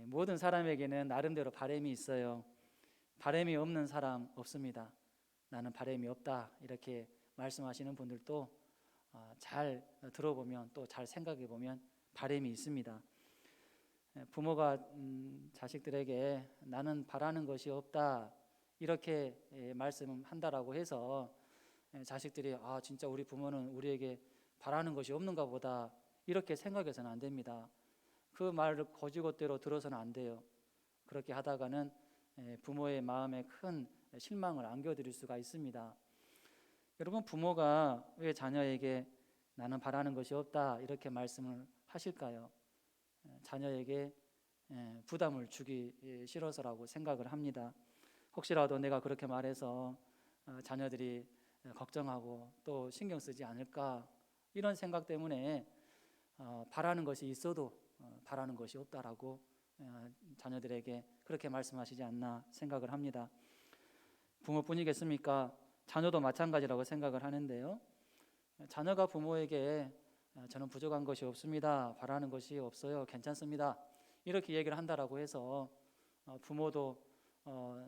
모든 사람에게는 나름대로 바람이 있어요. 바람이 없는 사람 없습니다. 나는 바람이 없다 이렇게 말씀하시는 분들도 잘 들어보면 또 잘 생각해 보면 바람이 있습니다. 부모가 자식들에게 나는 바라는 것이 없다 이렇게 말씀한다라고 해서 자식들이 진짜 우리 부모는 우리에게 바라는 것이 없는가 보다 이렇게 생각해서는 안 됩니다. 그 말을 거지것대로 들어서는 안 돼요. 그렇게 하다가는 부모의 마음에 큰 실망을 안겨드릴 수가 있습니다. 여러분, 부모가 왜 자녀에게 나는 바라는 것이 없다 이렇게 말씀을 하실까요? 자녀에게 부담을 주기 싫어서라고 생각을 합니다. 혹시라도 내가 그렇게 말해서 자녀들이 걱정하고 또 신경 쓰지 않을까 이런 생각 때문에 바라는 것이 있어도 바라는 것이 없다라고 자녀들에게 그렇게 말씀하시지 않나 생각을 합니다. 부모뿐이겠습니까? 자녀도 마찬가지라고 생각을 하는데요. 자녀가 부모에게 저는 부족한 것이 없습니다, 바라는 것이 없어요, 괜찮습니다 이렇게 얘기를 한다라고 해서 부모도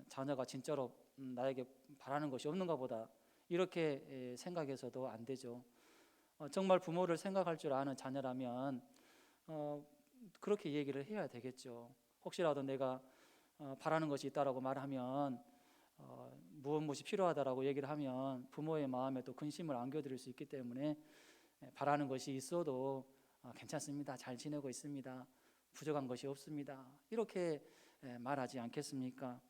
자녀가 진짜로 나에게 바라는 것이 없는가 보다 이렇게 생각해서도 안 되죠. 정말 부모를 생각할 줄 아는 자녀라면 그렇게 얘기를 해야 되겠죠. 혹시라도 내가 바라는 것이 있다라고 말하면 무엇이 필요하다라고 얘기를 하면 부모의 마음에 또 근심을 안겨드릴 수 있기 때문에 바라는 것이 있어도 괜찮습니다, 잘 지내고 있습니다, 부족한 것이 없습니다 이렇게 말하지 않겠습니까?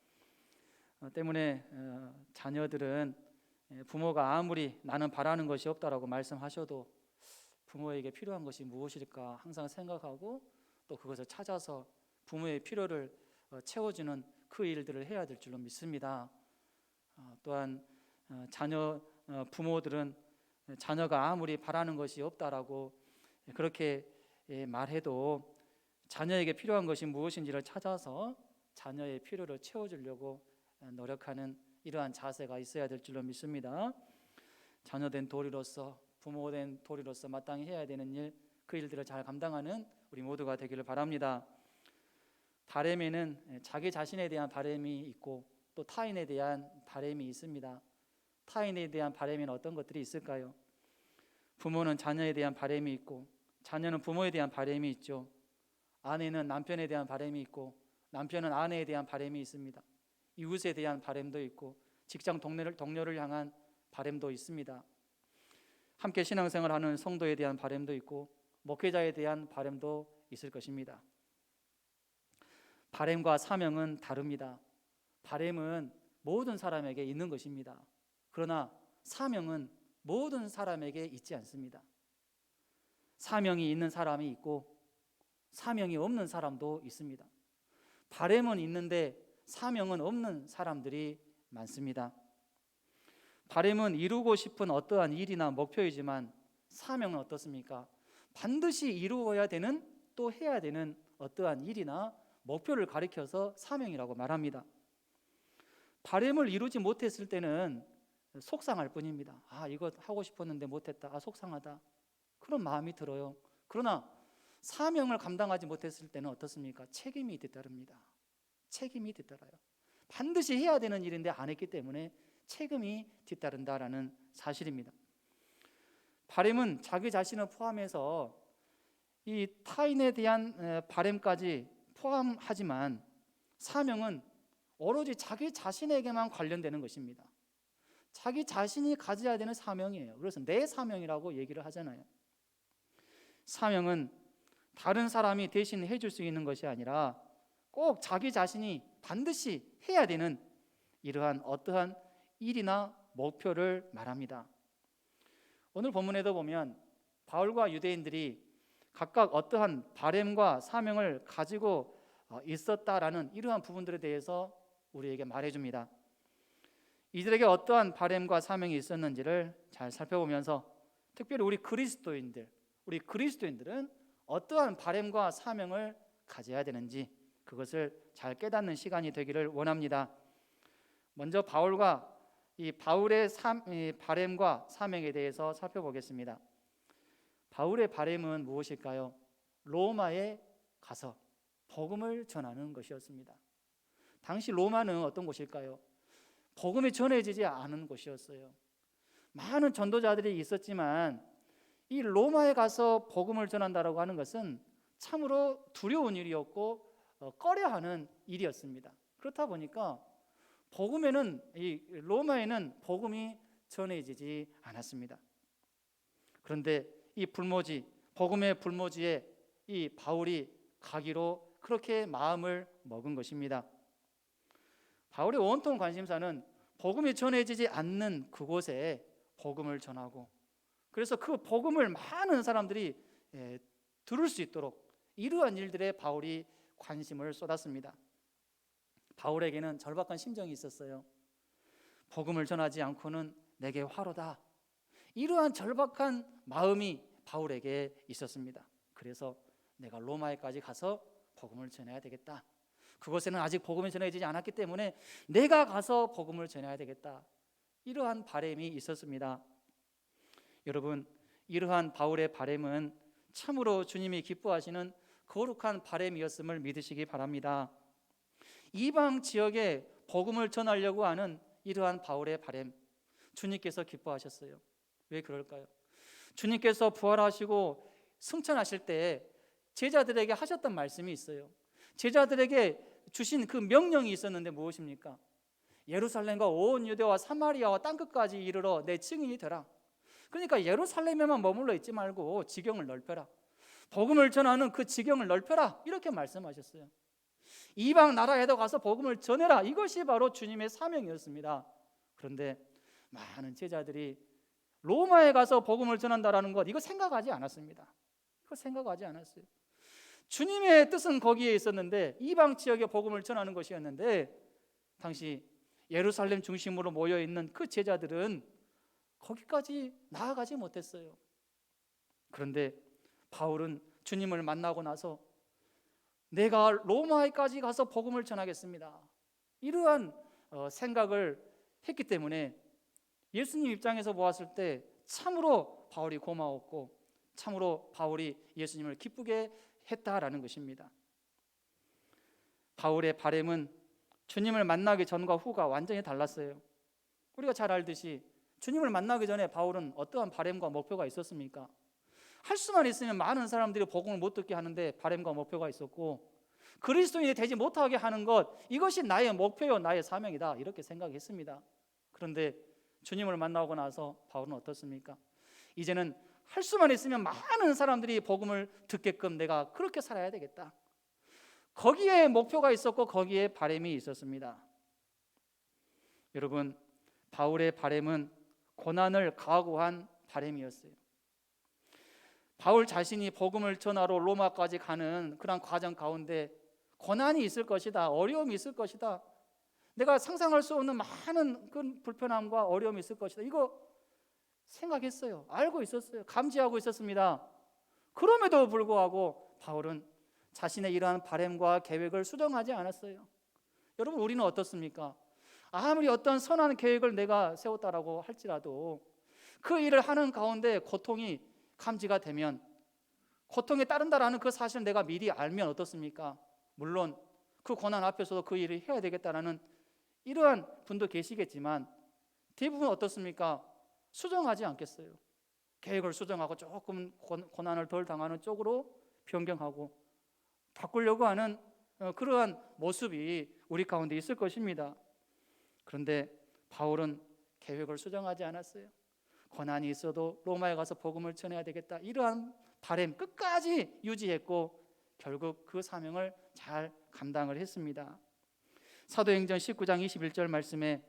때문에 자녀들은 부모가 아무리 나는 바라는 것이 없다라고 말씀하셔도 부모에게 필요한 것이 무엇일까 항상 생각하고 또 그것을 찾아서 부모의 필요를 채워주는 그 일들을 해야 될 줄로 믿습니다. 또한 부모들은 자녀가 아무리 바라는 것이 없다라고 그렇게 말해도 자녀에게 필요한 것이 무엇인지를 찾아서 자녀의 필요를 채워주려고 노력하는 이러한 자세가 있어야 될 줄로 믿습니다. 자녀된 도리로서 부모된 도리로서 마땅히 해야 되는 일, 그 일들을 잘 감당하는 우리 모두가 되기를 바랍니다. 바람에는 자기 자신에 대한 바람이 있고 또 타인에 대한 바람이 있습니다. 타인에 대한 바람에는 어떤 것들이 있을까요? 부모는 자녀에 대한 바람이 있고 자녀는 부모에 대한 바람이 있죠. 아내는 남편에 대한 바람이 있고 남편은 아내에 대한 바람이 있습니다. 이웃에 대한 바람도 있고 직장 동료를 향한 바람도 있습니다. 함께 신앙생활하는 성도에 대한 바람도 있고 목회자에 대한 바람도 있을 것입니다. 바람과 사명은 다릅니다. 바람은 모든 사람에게 있는 것입니다. 그러나 사명은 모든 사람에게 있지 않습니다. 사명이 있는 사람이 있고 사명이 없는 사람도 있습니다. 바람은 있는데 사명은 없는 사람들이 많습니다. 바람은 이루고 싶은 어떠한 일이나 목표이지만 사명은 어떻습니까? 반드시 이루어야 되는 또 해야 되는 어떠한 일이나 목표를 가리켜서 사명이라고 말합니다. 바람을 이루지 못했을 때는 속상할 뿐입니다. 이거 하고 싶었는데 못했다, 속상하다, 그런 마음이 들어요. 그러나 사명을 감당하지 못했을 때는 어떻습니까? 책임이 뒤따릅니다. 책임이 뒤따라요. 반드시 해야 되는 일인데 안 했기 때문에 책임이 뒤따른다라는 사실입니다. 바람은 자기 자신을 포함해서 이 타인에 대한 바람까지 포함하지만 사명은 오로지 자기 자신에게만 관련되는 것입니다. 자기 자신이 가져야 되는 사명이에요. 그래서 내 사명이라고 얘기를 하잖아요. 사명은 다른 사람이 대신 해줄 수 있는 것이 아니라 꼭 자기 자신이 반드시 해야 되는 이러한 어떠한 일이나 목표를 말합니다. 오늘 본문에도 보면 바울과 유대인들이 각각 어떠한 바람과 사명을 가지고 있었다라는 이러한 부분들에 대해서 우리에게 말해줍니다. 이들에게 어떠한 바람과 사명이 있었는지를 잘 살펴보면서 특별히 우리 그리스도인들은 어떠한 바람과 사명을 가져야 되는지 그것을 잘 깨닫는 시간이 되기를 원합니다. 먼저 바울의 바람과 사명에 대해서 살펴보겠습니다. 바울의 바람은 무엇일까요? 로마에 가서 복음을 전하는 것이었습니다. 당시 로마는 어떤 곳일까요? 복음이 전해지지 않은 곳이었어요. 많은 전도자들이 있었지만 이 로마에 가서 복음을 전한다라고 하는 것은 참으로 두려운 일이었고 꺼려하는 일이었습니다. 그렇다 보니까 이 로마에는 복음이 전해지지 않았습니다. 그런데 이 복음의 불모지에 이 바울이 가기로 그렇게 마음을 먹은 것입니다. 바울의 온통 관심사는 복음이 전해지지 않는 그곳에 복음을 전하고, 그래서 그 복음을 많은 사람들이 들을 수 있도록 이러한 일들에 바울이 관심을 쏟았습니다. 바울에게는 절박한 심정이 있었어요. 복음을 전하지 않고는 내게 화로다. 이러한 절박한 마음이 바울에게 있었습니다. 그래서 내가 로마에까지 가서 복음을 전해야 되겠다. 그곳에는 아직 복음이 전해지지 않았기 때문에 내가 가서 복음을 전해야 되겠다. 이러한 바람이 있었습니다. 여러분, 이러한 바울의 바람은 참으로 주님이 기뻐하시는 거룩한 바람이었음을 믿으시기 바랍니다. 이방 지역에 복음을 전하려고 하는 이러한 바울의 바람, 주님께서 기뻐하셨어요. 왜 그럴까요? 주님께서 부활하시고 승천하실 때 제자들에게 하셨던 말씀이 있어요. 제자들에게 주신 그 명령이 있었는데 무엇입니까? 예루살렘과 온 유대와 사마리아와 땅끝까지 이르러 내 증인이 되라. 그러니까 예루살렘에만 머물러 있지 말고 지경을 넓혀라. 복음을 전하는 그 지경을 넓혀라. 이렇게 말씀하셨어요. 이방 나라에도 가서 복음을 전해라. 이것이 바로 주님의 사명이었습니다. 그런데 많은 제자들이 로마에 가서 복음을 전한다라는 것, 이거 생각하지 않았습니다. 이거 생각하지 않았어요. 주님의 뜻은 거기에 있었는데, 이방 지역에 복음을 전하는 것이었는데, 당시 예루살렘 중심으로 모여있는 그 제자들은 거기까지 나아가지 못했어요. 그런데 바울은 주님을 만나고 나서 내가 로마에까지 가서 복음을 전하겠습니다, 이러한 생각을 했기 때문에 예수님 입장에서 보았을 때 참으로 바울이 고마웠고, 참으로 바울이 예수님을 기쁘게 했다라는 것입니다. 바울의 바람은 주님을 만나기 전과 후가 완전히 달랐어요. 우리가 잘 알듯이 주님을 만나기 전에 바울은 어떠한 바람과 목표가 있었습니까? 할 수만 있으면 많은 사람들이 복음을 못 듣게 하는데 바람과 목표가 있었고, 그리스도인이 되지 못하게 하는 것, 이것이 나의 목표요 나의 사명이다, 이렇게 생각했습니다. 그런데 주님을 만나고 나서 바울은 어떻습니까? 이제는 할 수만 있으면 많은 사람들이 복음을 듣게끔 내가 그렇게 살아야 되겠다. 거기에 목표가 있었고 거기에 바람이 있었습니다. 여러분, 바울의 바람은 고난을 각오한 바람이었어요. 바울 자신이 복음을 전하러 로마까지 가는 그런 과정 가운데 고난이 있을 것이다, 어려움이 있을 것이다, 내가 상상할 수 없는 많은 그 불편함과 어려움이 있을 것이다, 이거 생각했어요. 알고 있었어요. 감지하고 있었습니다. 그럼에도 불구하고 바울은 자신의 이러한 바람과 계획을 수정하지 않았어요. 여러분, 우리는 어떻습니까? 아무리 어떤 선한 계획을 내가 세웠다라고 할지라도 그 일을 하는 가운데 고통이 감지가 되면, 고통에 따른다라는 그 사실을 내가 미리 알면 어떻습니까? 물론 그 고난 앞에서도 그 일을 해야 되겠다라는 이러한 분도 계시겠지만, 대부분 어떻습니까? 수정하지 않겠어요. 계획을 수정하고 조금 고난을 덜 당하는 쪽으로 변경하고 바꾸려고 하는 그러한 모습이 우리 가운데 있을 것입니다. 그런데 바울은 계획을 수정하지 않았어요. 고난이 있어도 로마에 가서 복음을 전해야 되겠다, 이러한 바람 끝까지 유지했고 결국 그 사명을 잘 감당을 했습니다. 사도행전 19장 21절 말씀에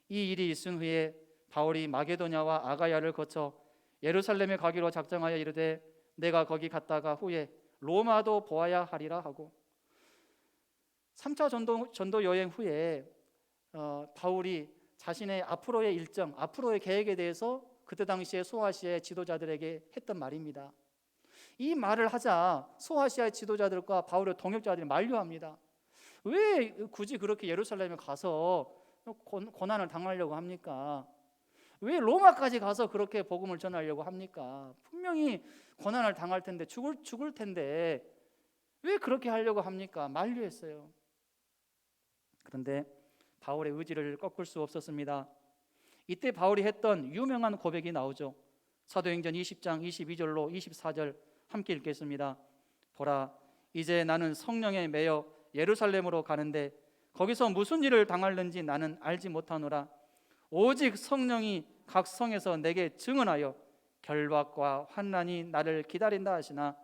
이 일이 있은 후에 바울이 마게도냐와 아가야를 거쳐 예루살렘에 가기로 작정하여 이르되 내가 거기 갔다가 후에 로마도 보아야 하리라 하고, 3차 전도 여행 후에 바울이 자신의 앞으로의 일정, 앞으로의 계획에 대해서 그때 당시에 소아시아의 지도자들에게 했던 말입니다. 이 말을 하자 소아시아의 지도자들과 바울의 동역자들이 만류합니다. 왜 굳이 그렇게 예루살렘에 가서 고난을 당하려고 합니까? 왜 로마까지 가서 그렇게 복음을 전하려고 합니까? 분명히 고난을 당할 텐데, 죽을 텐데 왜 그렇게 하려고 합니까? 만류했어요. 그런데 바울의 의지를 꺾을 수 없었습니다. 이때 바울이 했던 유명한 고백이 나오죠. 사도행전 20장 22절로 24절 함께 읽겠습니다. 보라, 이제 나는 성령에 매여 예루살렘으로 가는데 거기서 무슨 일을 당할는지 나는 알지 못하노라. 오직 성령이 각 성에서 내게 증언하여 결박과 환난이 나를 기다린다 하시나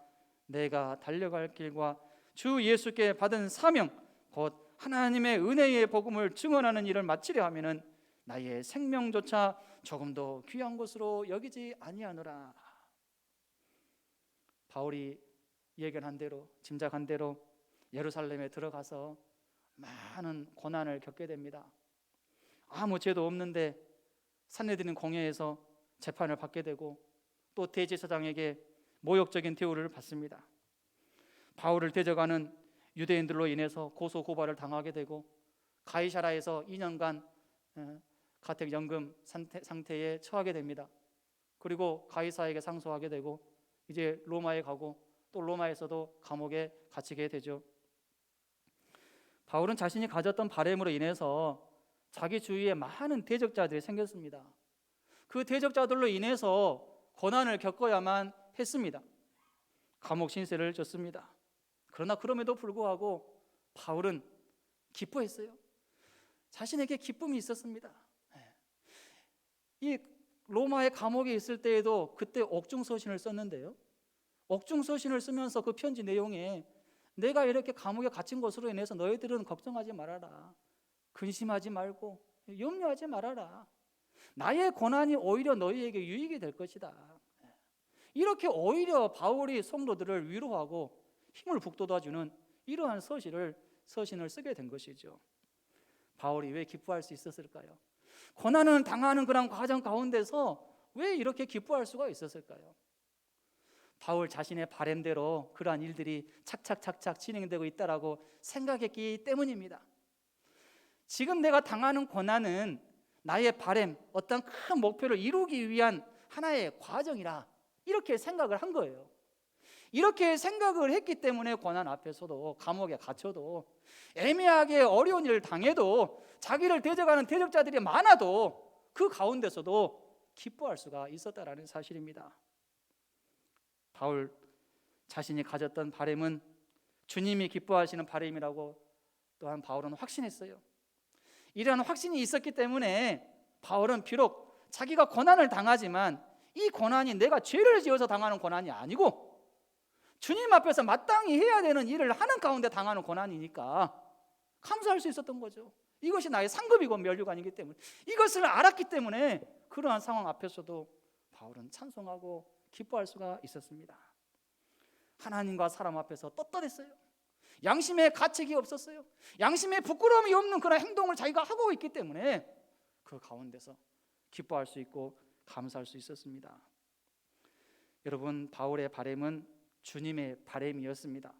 내가 달려갈 길과 주 예수께 받은 사명 곧 하나님의 은혜의 복음을 증언하는 일을 마치려 하면은 나의 생명조차 조금도 귀한 것으로 여기지 아니하노라. 바울이 예견한 대로, 짐작한 대로 예루살렘에 들어가서 많은 고난을 겪게 됩니다. 아무 죄도 없는데 산헤드린 공회에서 재판을 받게 되고 또 대제사장에게 모욕적인 대우를 받습니다. 바울을 대적하는 유대인들로 인해서 고소 고발을 당하게 되고 가이사라에서 2년간 가택연금 상태에 처하게 됩니다. 그리고 가이사에게 상소하게 되고 이제 로마에 가고 또 로마에서도 감옥에 갇히게 되죠. 바울은 자신이 가졌던 바램으로 인해서 자기 주위에 많은 대적자들이 생겼습니다. 그 대적자들로 인해서 고난을 겪어야만 했습니다. 감옥 신세를 졌습니다. 그러나 그럼에도 불구하고 바울은 기뻐했어요. 자신에게 기쁨이 있었습니다. 이 로마의 감옥에 있을 때에도 그때 옥중서신을 썼는데요. 옥중서신을 쓰면서 그 편지 내용에 내가 이렇게 감옥에 갇힌 것으로 인해서 너희들은 걱정하지 말아라. 근심하지 말고 염려하지 말아라. 나의 고난이 오히려 너희에게 유익이 될 것이다. 이렇게 오히려 바울이 성도들을 위로하고 힘을 북돋아주는 이러한 서신을 쓰게 된 것이죠. 바울이 왜 기뻐할 수 있었을까요? 고난을 당하는 그런 과정 가운데서 왜 이렇게 기뻐할 수가 있었을까요? 바울 자신의 바램대로 그러한 일들이 착착착착 진행되고 있다라고 생각했기 때문입니다. 지금 내가 당하는 고난은 나의 바램, 어떤 큰 목표를 이루기 위한 하나의 과정이라 이렇게 생각을 한 거예요. 이렇게 생각을 했기 때문에 고난 앞에서도 감옥에 갇혀도 애매하게 어려운 일을 당해도 자기를 대적하는 대적자들이 많아도 그 가운데서도 기뻐할 수가 있었다라는 사실입니다. 바울 자신이 가졌던 바램은 주님이 기뻐하시는 바램이라고 또한 바울은 확신했어요. 이러한 확신이 있었기 때문에 바울은 비록 자기가 고난을 당하지만 이 고난이 내가 죄를 지어서 당하는 고난이 아니고 주님 앞에서 마땅히 해야 되는 일을 하는 가운데 당하는 고난이니까 감수할 수 있었던 거죠. 이것이 나의 상급이고 면류관이기 때문에 이것을 알았기 때문에 그러한 상황 앞에서도 바울은 찬송하고 기뻐할 수가 있었습니다. 하나님과 사람 앞에서 떳떳했어요. 양심의 가책이 없었어요. 양심의 부끄러움이 없는 그런 행동을 자기가 하고 있기 때문에 그 가운데서 기뻐할 수 있고 감사할 수 있었습니다. 여러분, 바울의 바램은 주님의 바램이었습니다.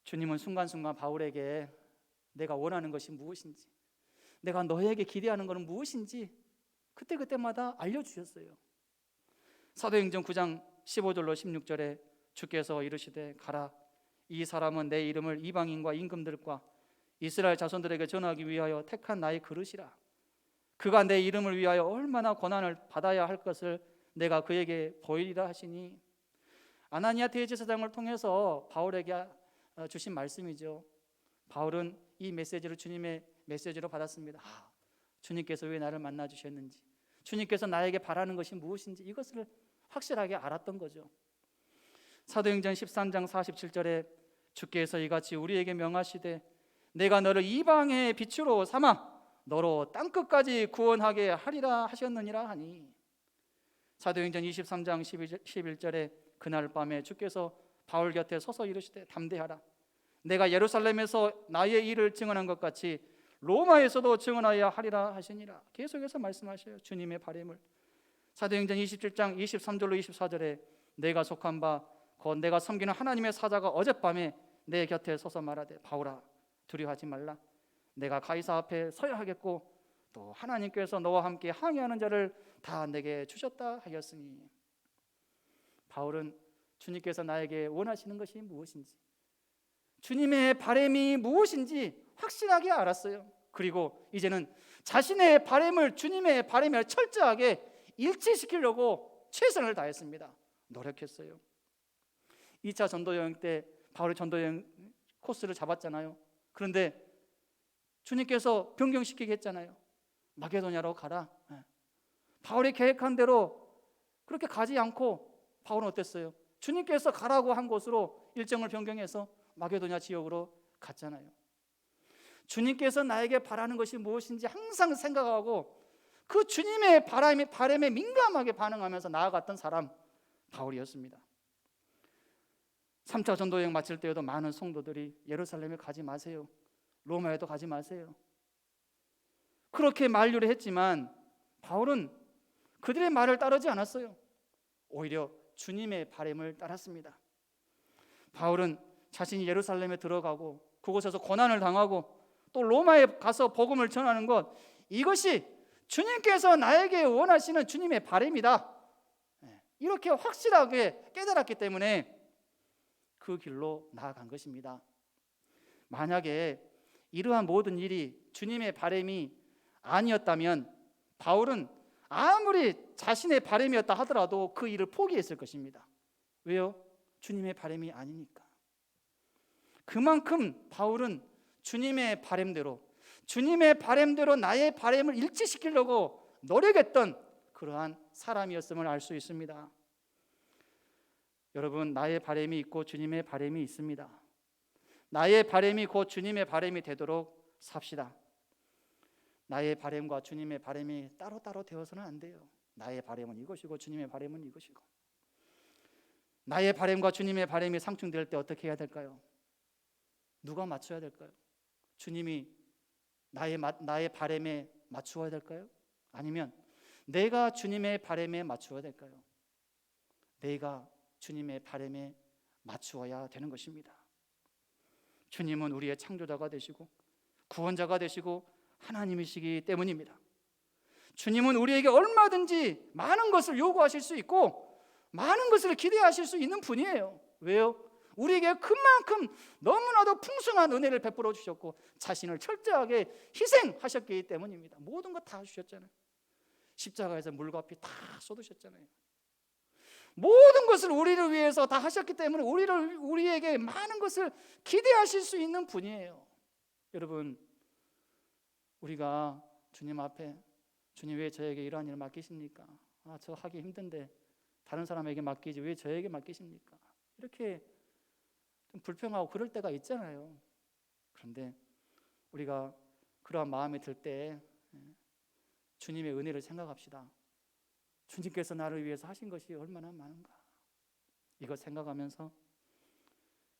주님은 순간순간 바울에게 내가 원하는 것이 무엇인지, 내가 너에게 기대하는 것은 무엇인지 그때마다 알려주셨어요. 사도행전 9장 15절로 16절에 주께서 이르시되 가라, 이 사람은 내 이름을 이방인과 임금들과 이스라엘 자손들에게 전하기 위하여 택한 나의 그릇이라. 그가 내 이름을 위하여 얼마나 고난을 받아야 할 것을 내가 그에게 보이리라 하시니, 아나니아 대제사장을 통해서 바울에게 주신 말씀이죠. 바울은 이 메시지를 주님의 메시지로 받았습니다. 주님께서 왜 나를 만나 주셨는지, 주님께서 나에게 바라는 것이 무엇인지 이것을 확실하게 알았던 거죠. 사도행전 13장 47절에 주께서 이같이 우리에게 명하시되 내가 너를 이방의 빛으로 삼아 너로 땅끝까지 구원하게 하리라 하셨느니라 하니, 사도행전 23장 11절에 그날 밤에 주께서 바울 곁에 서서 이르시되 담대하라, 내가 예루살렘에서 나의 일을 증언한 것 같이 로마에서도 증언하여야 하리라 하시니라. 계속해서 말씀하셔요. 주님의 바램을. 사도행전 27장 23절로 24절에 내가 속한 바 곧 내가 섬기는 하나님의 사자가 어젯밤에 내 곁에 서서 말하되 바울아 두려워하지 말라, 내가 가이사 앞에 서야 하겠고 또 하나님께서 너와 함께 항의하는 자를 다 내게 주셨다 하였으니, 바울은 주님께서 나에게 원하시는 것이 무엇인지, 주님의 바람이 무엇인지 확실하게 알았어요. 그리고 이제는 자신의 바람을 주님의 바람에 철저하게 일치시키려고 최선을 다했습니다. 노력했어요. 2차 전도여행 때 바울의 전도여행 코스를 잡았잖아요. 그런데 주님께서 변경시키게 했잖아요. 마게도냐로 가라. 바울이 계획한 대로 그렇게 가지 않고 바울은 어땠어요? 주님께서 가라고 한 곳으로 일정을 변경해서 마게도냐 지역으로 갔잖아요. 주님께서 나에게 바라는 것이 무엇인지 항상 생각하고 그 주님의 바람에 민감하게 반응하면서 나아갔던 사람, 바울이었습니다. 3차 전도여행 마칠 때에도 많은 성도들이 예루살렘에 가지 마세요, 로마에도 가지 마세요, 그렇게 만류를 했지만 바울은 그들의 말을 따르지 않았어요. 오히려 주님의 바람을 따랐습니다. 바울은 자신이 예루살렘에 들어가고 그곳에서 고난을 당하고 또 로마에 가서 복음을 전하는 것, 이것이 주님께서 나에게 원하시는 주님의 바람이다, 이렇게 확실하게 깨달았기 때문에 그 길로 나아간 것입니다. 만약에 이러한 모든 일이 주님의 바람이 아니었다면 바울은 아무리 자신의 바람이었다 하더라도 그 일을 포기했을 것입니다. 왜요? 주님의 바람이 아니니까. 그만큼 바울은 주님의 바람대로 나의 바람을 일치시키려고 노력했던 그러한 사람이었음을 알 수 있습니다. 여러분, 나의 바람이 있고 주님의 바람이 있습니다. 나의 바람이 곧 주님의 바람이 되도록 삽시다. 나의 바람과 주님의 바람이 따로따로 되어서는 안 돼요. 나의 바람은 이것이고 주님의 바람은 이것이고. 나의 바람과 주님의 바람이 상충될 때 어떻게 해야 될까요? 누가 맞춰야 될까요? 주님이 나의 바람에 맞추어야 될까요? 아니면 내가 주님의 바람에 맞추어야 될까요? 내가 주님의 바람에 맞추어야 되는 것입니다. 주님은 우리의 창조자가 되시고 구원자가 되시고 하나님이시기 때문입니다. 주님은 우리에게 얼마든지 많은 것을 요구하실 수 있고 많은 것을 기대하실 수 있는 분이에요. 왜요? 우리에게 그만큼 너무나도 풍성한 은혜를 베풀어 주셨고 자신을 철저하게 희생하셨기 때문입니다. 모든 것 다 주셨잖아요. 십자가에서 물과 피 다 쏟으셨잖아요. 모든 것을 우리를 위해서 다 하셨기 때문에 우리에게 많은 것을 기대하실 수 있는 분이에요. 여러분, 우리가 주님 앞에 주님 왜 저에게 이러한 일을 맡기십니까? 저 하기 힘든데 다른 사람에게 맡기지 왜 저에게 맡기십니까? 이렇게 좀 불평하고 그럴 때가 있잖아요. 그런데 우리가 그러한 마음이 들 때 주님의 은혜를 생각합시다. 주님께서 나를 위해서 하신 것이 얼마나 많은가, 이거 생각하면서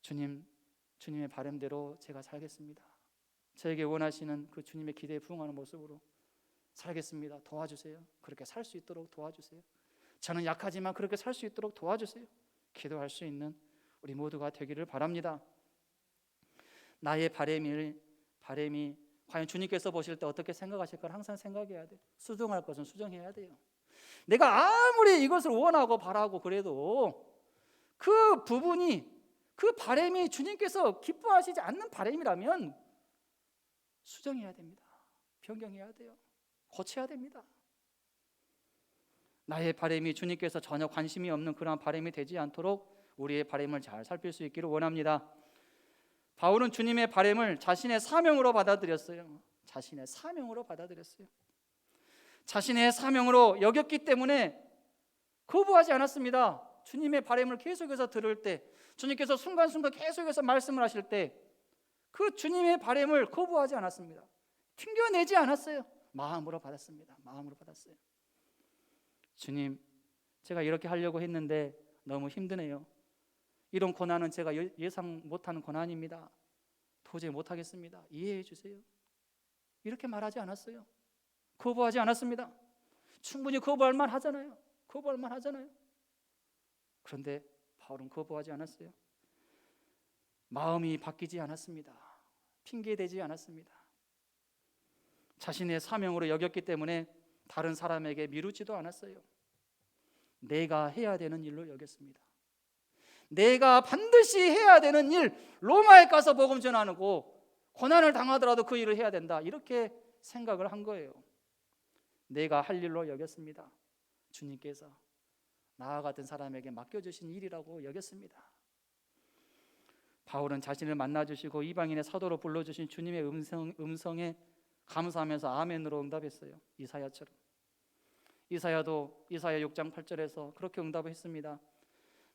주님의 바람대로 제가 살겠습니다. 저에게 원하시는 그 주님의 기대에 부응하는 모습으로 살겠습니다. 도와주세요. 그렇게 살 수 있도록 도와주세요. 저는 약하지만 그렇게 살 수 있도록 도와주세요. 기도할 수 있는 우리 모두가 되기를 바랍니다. 나의 바람이 과연 주님께서 보실 때 어떻게 생각하실까를 항상 생각해야 돼요. 수정할 것은 수정해야 돼요. 내가 아무리 이것을 원하고 바라고 그래도 그 부분이, 그 바람이 주님께서 기뻐하시지 않는 바람이라면 수정해야 됩니다. 변경해야 돼요. 고쳐야 됩니다. 나의 바람이 주님께서 전혀 관심이 없는 그런 바람이 되지 않도록 우리의 바람을 잘 살필 수 있기를 원합니다. 바울은 주님의 바람을 자신의 사명으로 받아들였어요. 자신의 사명으로 받아들였어요. 자신의 사명으로 여겼기 때문에 거부하지 않았습니다. 주님의 바람을 계속해서 들을 때, 주님께서 순간순간 계속해서 말씀을 하실 때 그 주님의 바람을 거부하지 않았습니다. 튕겨내지 않았어요. 마음으로 받았습니다. 마음으로 받았어요. 주님, 제가 이렇게 하려고 했는데 너무 힘드네요. 이런 고난은 제가 예상 못하는 고난입니다. 도저히 못하겠습니다. 이해해 주세요. 이렇게 말하지 않았어요. 거부하지 않았습니다. 충분히 거부할 만하잖아요. 거부할 만하잖아요. 그런데 바울은 거부하지 않았어요. 마음이 바뀌지 않았습니다. 핑계대지 않았습니다. 자신의 사명으로 여겼기 때문에 다른 사람에게 미루지도 않았어요. 내가 해야 되는 일로 여겼습니다. 내가 반드시 해야 되는 일, 로마에 가서 복음 전하고 고난을 당하더라도 그 일을 해야 된다, 이렇게 생각을 한 거예요. 내가 할 일로 여겼습니다. 주님께서 나와 같은 사람에게 맡겨주신 일이라고 여겼습니다. 바울은 자신을 만나주시고 이방인의 사도로 불러주신 주님의 음성에 감사하면서 아멘으로 응답했어요. 이사야처럼. 이사야도 이사야 6장 8절에서 그렇게 응답했습니다.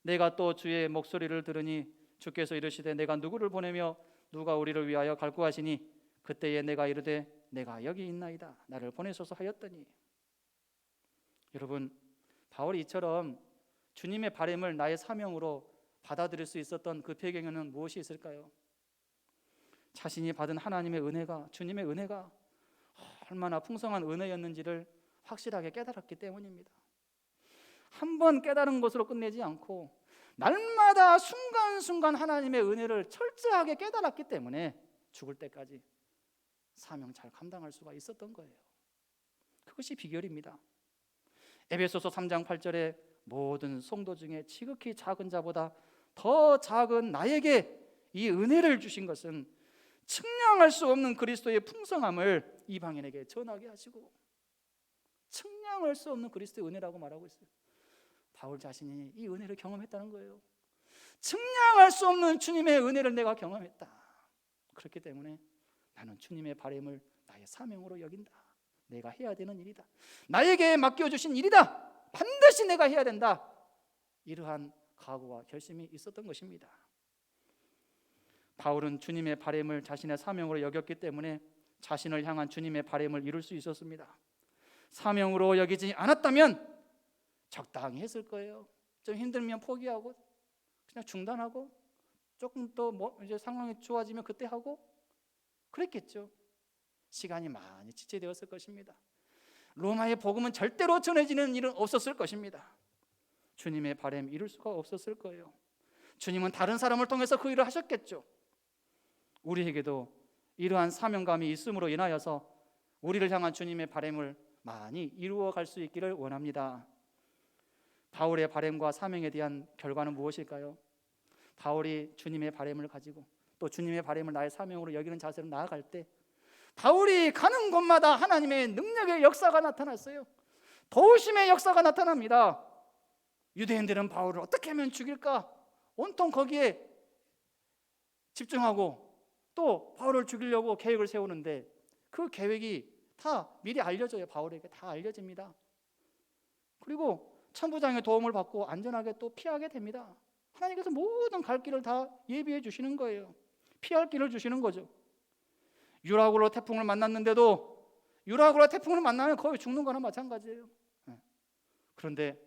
내가 또 주의 목소리를 들으니 주께서 이르시되 내가 누구를 보내며 누가 우리를 위하여 갈구 하시니 그때에 내가 이르되 내가 여기 있나이다, 나를 보내소서 하였더니. 여러분, 바울이 이처럼 주님의 바램을 나의 사명으로 받아들일 수 있었던 그 배경에는 무엇이 있을까요? 자신이 받은 하나님의 은혜가, 주님의 은혜가 얼마나 풍성한 은혜였는지를 확실하게 깨달았기 때문입니다. 한번 깨달은 것으로 끝내지 않고 날마다 순간순간 하나님의 은혜를 철저하게 깨달았기 때문에 죽을 때까지 사명 잘 감당할 수가 있었던 거예요. 그것이 비결입니다. 에베소서 3장 8절에 모든 성도 중에 지극히 작은 자보다 더 작은 나에게 이 은혜를 주신 것은 측량할 수 없는 그리스도의 풍성함을 이방인에게 전하게 하시고, 측량할 수 없는 그리스도의 은혜라고 말하고 있어요. 바울 자신이 이 은혜를 경험했다는 거예요. 측량할 수 없는 주님의 은혜를 내가 경험했다. 그렇기 때문에 나는 주님의 바램을 나의 사명으로 여긴다. 내가 해야 되는 일이다. 나에게 맡겨주신 일이다. 반드시 내가 해야 된다. 이러한 각오와 결심이 있었던 것입니다. 바울은 주님의 바램을 자신의 사명으로 여겼기 때문에 자신을 향한 주님의 바램을 이룰 수 있었습니다. 사명으로 여기지 않았다면 적당히 했을 거예요. 좀 힘들면 포기하고 그냥 중단하고 조금 더 이제 상황이 좋아지면 그때 하고 그랬겠죠. 시간이 많이 지체되었을 것입니다. 로마의 복음은 절대로 전해지는 일은 없었을 것입니다. 주님의 바램 이룰 수가 없었을 거예요. 주님은 다른 사람을 통해서 그 일을 하셨겠죠. 우리에게도 이러한 사명감이 있음으로 인하여서 우리를 향한 주님의 바램을 많이 이루어 갈 수 있기를 원합니다. 바울의 바램과 사명에 대한 결과는 무엇일까요? 바울이 주님의 바램을 가지고 또 주님의 바램을 나의 사명으로 여기는 자세로 나아갈 때 바울이 가는 곳마다 하나님의 능력의 역사가 나타났어요. 도우심의 역사가 나타납니다. 유대인들은 바울을 어떻게 하면 죽일까? 온통 거기에 집중하고 또 바울을 죽이려고 계획을 세우는데 그 계획이 다 미리 알려져요. 바울에게 다 알려집니다. 그리고 천부장의 도움을 받고 안전하게 또 피하게 됩니다. 하나님께서 모든 갈 길을 다 예비해 주시는 거예요. 피할 길을 주시는 거죠. 유라굴로 태풍을 만났는데도 유라굴로 태풍을 만나면 거의 죽는 거나 마찬가지예요. 그런데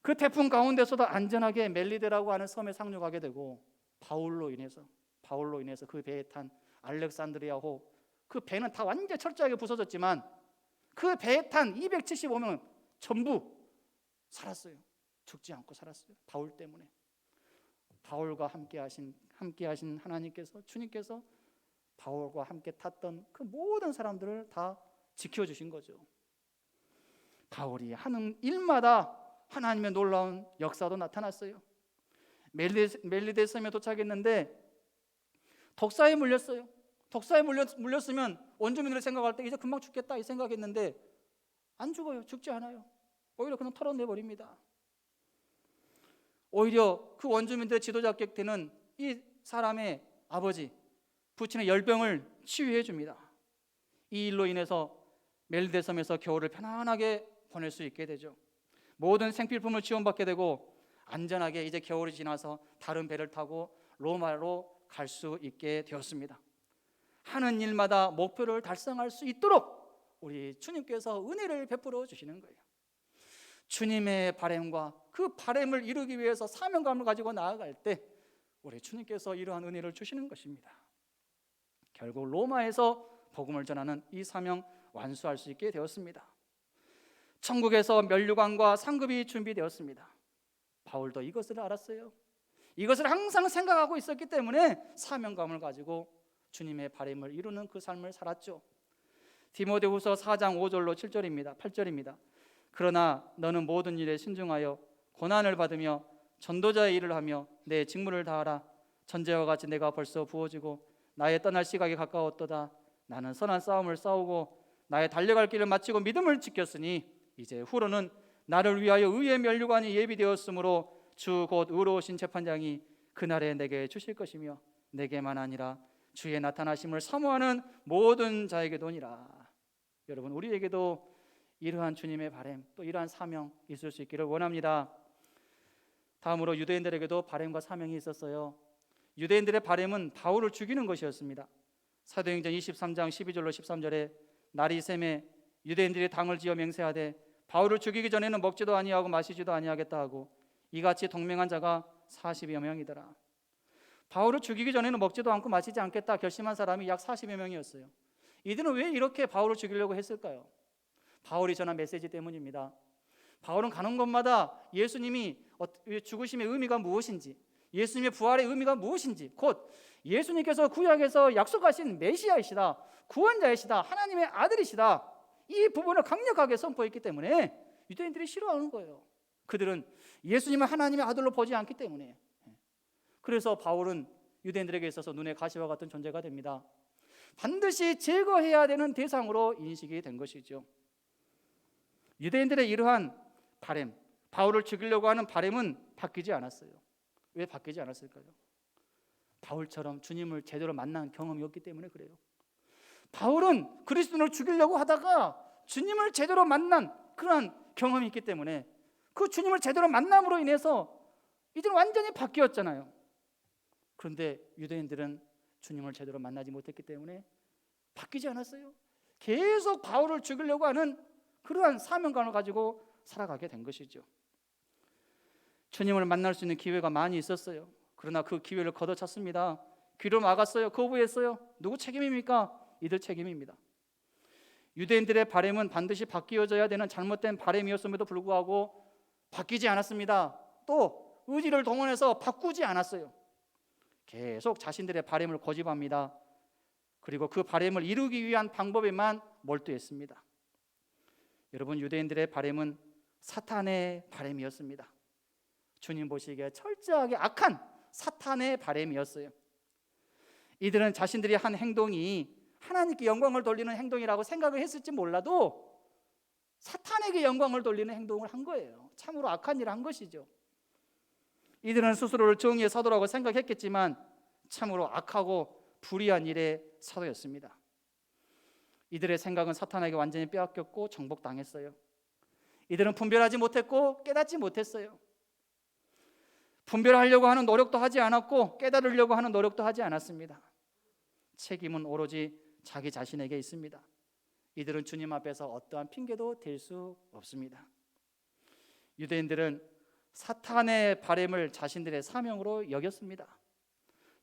그 태풍 가운데서도 안전하게 멜리데라고 하는 섬에 상륙하게 되고 바울로 인해서 그 배에 탄 알렉산드리아호, 그 배는 다 완전 철저하게 부서졌지만 그 배에 탄 275명 전부 살았어요. 죽지 않고 살았어요. 바울 때문에. 바울과 함께 하신 하나님께서, 주님께서 바울과 함께 탔던 그 모든 사람들을 다 지켜주신 거죠. 바울이 하는 일마다 하나님의 놀라운 역사도 나타났어요. 멜리데 섬에 도착했는데 독사에 물렸어요. 독사에 물렸으면 원주민들이 생각할 때 이제 금방 죽겠다 이 생각했는데 안 죽어요. 죽지 않아요. 오히려 그냥 털어내버립니다. 오히려 그 원주민들의 지도자 격태는 이 사람의 아버지 부친의 열병을 치유해 줍니다. 이 일로 인해서 멜리데 섬에서 겨울을 편안하게 보낼 수 있게 되죠. 모든 생필품을 지원받게 되고 안전하게 이제 겨울이 지나서 다른 배를 타고 로마로 갈 수 있게 되었습니다. 하는 일마다 목표를 달성할 수 있도록 우리 주님께서 은혜를 베풀어 주시는 거예요. 주님의 바램과 그 바램을 이루기 위해서 사명감을 가지고 나아갈 때 우리 주님께서 이러한 은혜를 주시는 것입니다. 결국 로마에서 복음을 전하는 이 사명 완수할 수 있게 되었습니다. 천국에서 면류관과 상급이 준비되었습니다. 바울도 이것을 알았어요. 이것을 항상 생각하고 있었기 때문에 사명감을 가지고 주님의 바램을 이루는 그 삶을 살았죠. 디모데후서 4장 5절로 7절입니다. 8절입니다. 그러나 너는 모든 일에 신중하여 고난을 받으며 전도자의 일을 하며 내 직무를 다하라. 전제와 같이 내가 벌써 부어지고 나의 떠날 시각이 가까웠도다. 나는 선한 싸움을 싸우고 나의 달려갈 길을 마치고 믿음을 지켰으니 이제 후로는 나를 위하여 의의 면류관이 예비되었으므로 주 곧 의로우신 재판장이 그날에 내게 주실 것이며 내게만 아니라 주의 나타나심을 사모하는 모든 자에게도니라. 여러분, 우리에게도 이러한 주님의 바람, 또 이러한 사명 있을 수 있기를 원합니다. 다음으로 유대인들에게도 바람과 사명이 있었어요. 유대인들의 바람은 바울을 죽이는 것이었습니다. 사도행전 23장 12절로 13절에 날이 샘에 유대인들이 당을 지어 맹세하되 바울을 죽이기 전에는 먹지도 아니하고 마시지도 아니하겠다 하고 이같이 동맹한 자가 40여 명이더라. 바울을 죽이기 전에는 먹지도 않고 마시지 않겠다 결심한 사람이 약 40여 명이었어요. 이들은 왜 이렇게 바울을 죽이려고 했을까요? 바울이 전한 메시지 때문입니다. 바울은 가는 곳마다 예수님이 죽으심의 의미가 무엇인지, 예수님의 부활의 의미가 무엇인지, 곧 예수님께서 구약에서 약속하신 메시아이시다, 구원자이시다, 하나님의 아들이시다, 이 부분을 강력하게 선포했기 때문에 유대인들이 싫어하는 거예요. 그들은 예수님을 하나님의 아들로 보지 않기 때문에. 그래서 바울은 유대인들에게 있어서 눈의 가시와 같은 존재가 됩니다. 반드시 제거해야 되는 대상으로 인식이 된 것이죠. 유대인들의 이러한 바람, 바울을 죽이려고 하는 바람은 바뀌지 않았어요. 왜 바뀌지 않았을까요? 바울처럼 주님을 제대로 만난 경험이 없기 때문에 그래요. 바울은 그리스도를 죽이려고 하다가 주님을 제대로 만난 그러한 경험이 있기 때문에 그 주님을 제대로 만남으로 인해서 이들은 완전히 바뀌었잖아요. 그런데 유대인들은 주님을 제대로 만나지 못했기 때문에 바뀌지 않았어요. 계속 바울을 죽이려고 하는 그러한 사명감을 가지고 살아가게 된 것이죠. 주님을 만날 수 있는 기회가 많이 있었어요. 그러나 그 기회를 걷어찼습니다. 귀로 막았어요. 거부했어요. 누구 책임입니까? 이들 책임입니다. 유대인들의 바람은 반드시 바뀌어져야 되는 잘못된 바람이었음에도 불구하고 바뀌지 않았습니다. 또 의지를 동원해서 바꾸지 않았어요. 계속 자신들의 바람을 고집합니다. 그리고 그 바람을 이루기 위한 방법에만 몰두했습니다. 여러분, 유대인들의 바람은 사탄의 바람이었습니다. 주님 보시기에 철저하게 악한 사탄의 바람이었어요. 이들은 자신들이 한 행동이 하나님께 영광을 돌리는 행동이라고 생각을 했을지 몰라도 사탄에게 영광을 돌리는 행동을 한 거예요. 참으로 악한 일을 한 것이죠. 이들은 스스로를 정의의 사도라고 생각했겠지만 참으로 악하고 불의한 일의 사도였습니다. 이들의 생각은 사탄에게 완전히 빼앗겼고 정복당했어요. 이들은 분별하지 못했고 깨닫지 못했어요. 분별하려고 하는 노력도 하지 않았고 깨달으려고 하는 노력도 하지 않았습니다. 책임은 오로지 자기 자신에게 있습니다. 이들은 주님 앞에서 어떠한 핑계도 댈 수 없습니다. 유대인들은 사탄의 바람을 자신들의 사명으로 여겼습니다.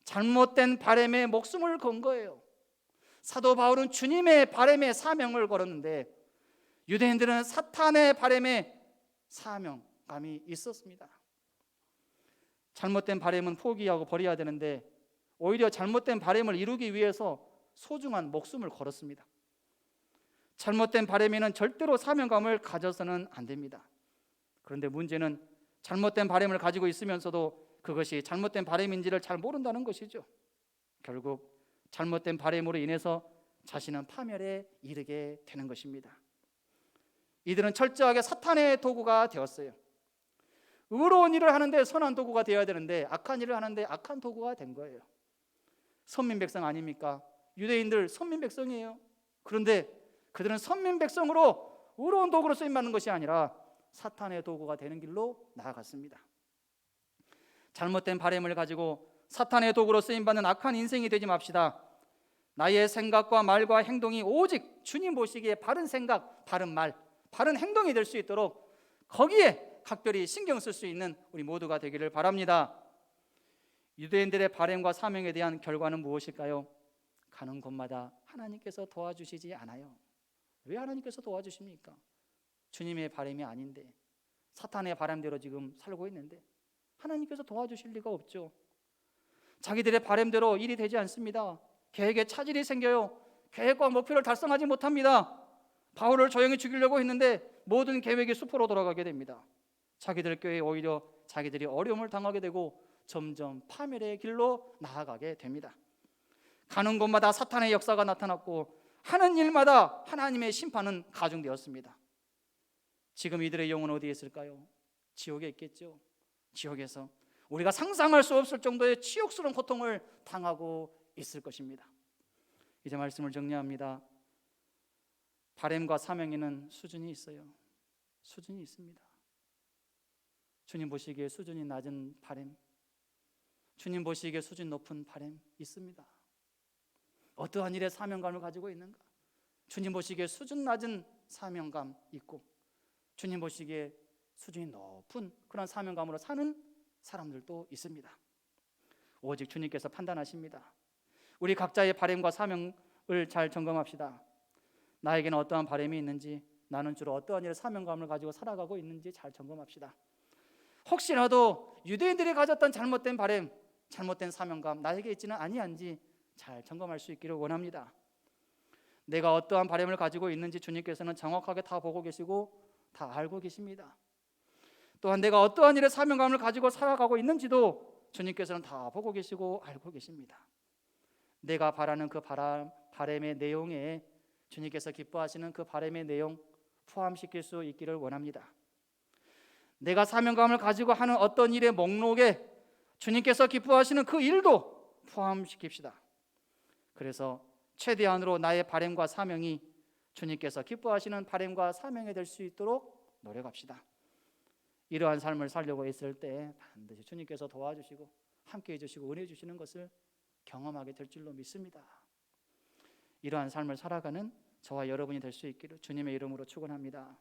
잘못된 바람에 목숨을 건 거예요. 사도 바울은 주님의 바람에 사명을 걸었는데 유대인들은 사탄의 바람에 사명감이 있었습니다. 잘못된 바람은 포기하고 버려야 되는데 오히려 잘못된 바람을 이루기 위해서 소중한 목숨을 걸었습니다. 잘못된 바람에는 절대로 사명감을 가져서는 안 됩니다. 그런데 문제는 잘못된 바람을 가지고 있으면서도 그것이 잘못된 바람인지를 잘 모른다는 것이죠. 결국 잘못된 바람으로 인해서 자신은 파멸에 이르게 되는 것입니다. 이들은 철저하게 사탄의 도구가 되었어요. 의로운 일을 하는데 선한 도구가 되어야 되는데 악한 일을 하는데 악한 도구가 된 거예요. 선민 백성 아닙니까? 유대인들 선민 백성이에요. 그런데 그들은 선민 백성으로 의로운 도구로 쓰임받는 것이 아니라 사탄의 도구가 되는 길로 나아갔습니다. 잘못된 바람을 가지고 사탄의 도구로 쓰임받는 악한 인생이 되지 맙시다. 나의 생각과 말과 행동이 오직 주님 보시기에 바른 생각, 바른 말, 바른 행동이 될 수 있도록 거기에 각별히 신경 쓸 수 있는 우리 모두가 되기를 바랍니다. 유대인들의 바람과 사명에 대한 결과는 무엇일까요? 가는 곳마다 하나님께서 도와주시지 않아요. 왜 하나님께서 도와주십니까? 주님의 바람이 아닌데 사탄의 바람대로 지금 살고 있는데 하나님께서 도와주실 리가 없죠. 자기들의 바람대로 일이 되지 않습니다. 계획에 차질이 생겨요. 계획과 목표를 달성하지 못합니다. 바울을 조용히 죽이려고 했는데 모든 계획이 수포로 돌아가게 됩니다. 자기들 교회에 오히려 자기들이 어려움을 당하게 되고 점점 파멸의 길로 나아가게 됩니다. 가는 곳마다 사탄의 역사가 나타났고 하는 일마다 하나님의 심판은 가중되었습니다. 지금 이들의 영은 어디에 있을까요? 지옥에 있겠죠. 지옥에서 우리가 상상할 수 없을 정도의 치욕스러운 고통을 당하고 있을 것입니다. 이제 말씀을 정리합니다. 바램과 사명에는 수준이 있어요. 수준이 있습니다. 주님 보시기에 수준이 낮은 바램, 주님 보시기에 수준 높은 바램 있습니다. 어떠한 일에 사명감을 가지고 있는가? 주님 보시기에 수준 낮은 사명감 있고, 주님 보시기에 수준이 높은 그런 사명감으로 사는 사람들도 있습니다. 오직 주님께서 판단하십니다. 우리 각자의 바램과 사명을 잘 점검합시다. 나에게는 어떠한 바램이 있는지, 나는 주로 어떠한 일에 사명감을 가지고 살아가고 있는지 잘 점검합시다. 혹시라도 유대인들이 가졌던 잘못된 바램, 잘못된 사명감 나에게 있지는 아니한지 잘 점검할 수 있기를 원합니다. 내가 어떠한 바램을 가지고 있는지 주님께서는 정확하게 다 보고 계시고 다 알고 계십니다. 또한 내가 어떠한 일에 사명감을 가지고 살아가고 있는지도 주님께서는 다 보고 계시고 알고 계십니다. 내가 바라는 그 바램의 내용에 주님께서 기뻐하시는 그 바램의 내용 포함시킬 수 있기를 원합니다. 내가 사명감을 가지고 하는 어떤 일의 목록에 주님께서 기뻐하시는 그 일도 포함시킵시다. 그래서 최대한으로 나의 바램과 사명이 주님께서 기뻐하시는 바램과 사명이 될 수 있도록 노력합시다. 이러한 삶을 살려고 했을 때 반드시 주님께서 도와주시고 함께해 주시고 은혜 주시는 것을 경험하게 될 줄로 믿습니다. 이러한 삶을 살아가는 저와 여러분이 될 수 있기를 주님의 이름으로 축원합니다.